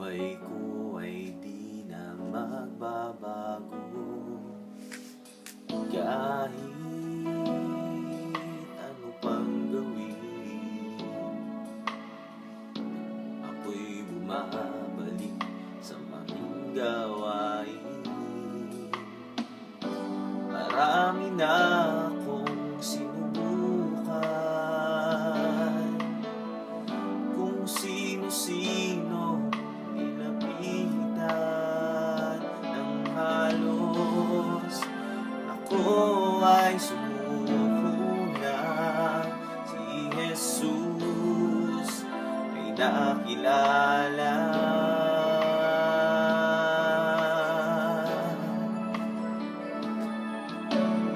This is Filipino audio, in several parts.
buhay ko ay di na magbabago. Kahit ano pang gawin, ako'y bumabalik sa maling gawain. Marami na akong sinubukan, kung sino-sino nilapitan ng halos. Ako ay sumuko na, si Jesus ay nakilala.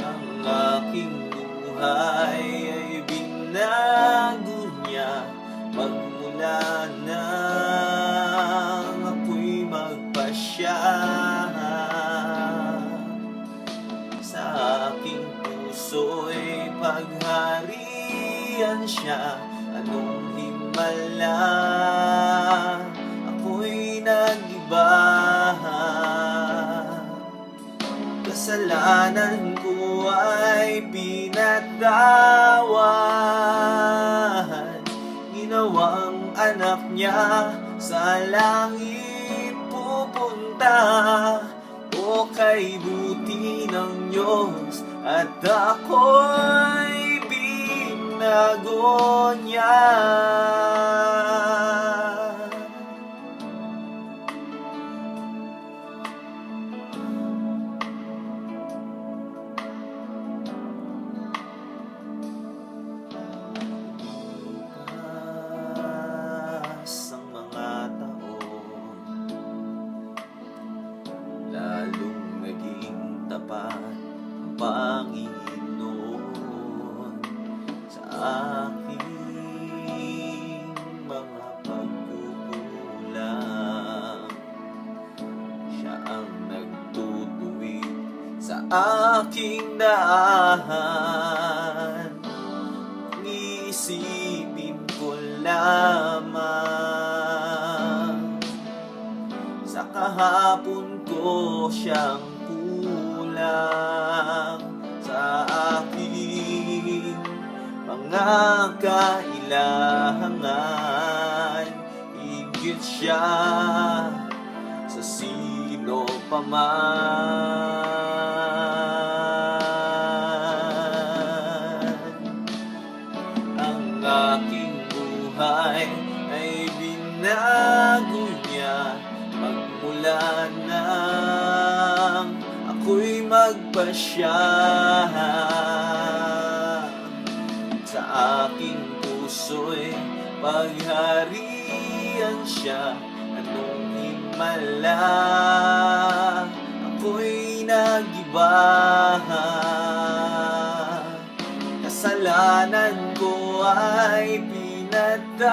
Ang aking buhay ay binago niya, magmula nang ako'y magpasya. Sa aking puso'y pagharian siya, anong himala ako'y nag-iba. Kasalanan ko ay pinatawad, ginawang anak niya sa langit pupunta. O kay buti ng Diyos at ako'y binago niya. Ang mga taon, lalong naging tapat ang Panginoon sa aking mga pagkukulang. Siya ang nagtutuwid sa aking daan. Iisipin ko lamang sa kahapon ko siyang kulang. Sa aking mga kailangan, higit siya sa sino pa man. Ang aking buhay ay binago niya, magmula nang ako'y magpasya. Sa aking puso'y pagharian siya, anong himala ako'y nag-iba. Kasalanan ko ay pinatawad,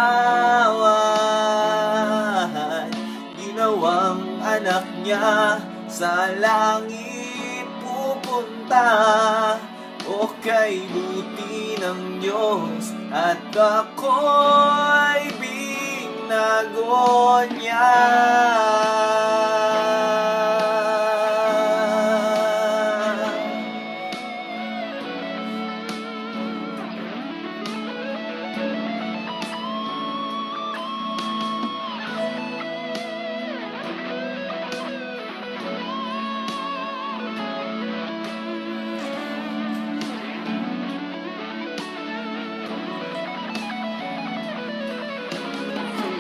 ginawang anak niya sa langit pupunta. O kay buti ng Diyos at ako'y binago niya.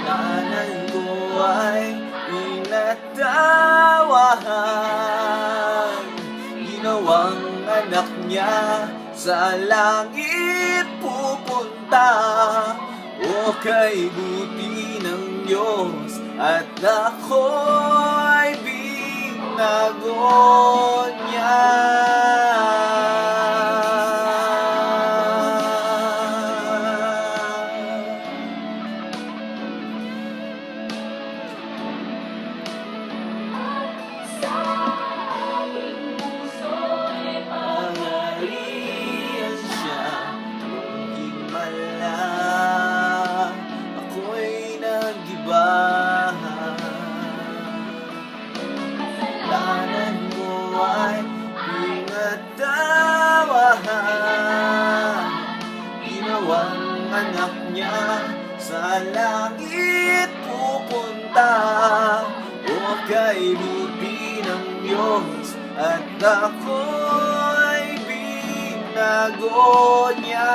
Kasalanan ko ay pinatawad, ginawang anak niya sa langit pupunta. O kay buti ng Diyos at ako'y binago niya. Ako'y nag-iba. sa langit pupunta o kay lubi ng Diyos at ako'y binago niya.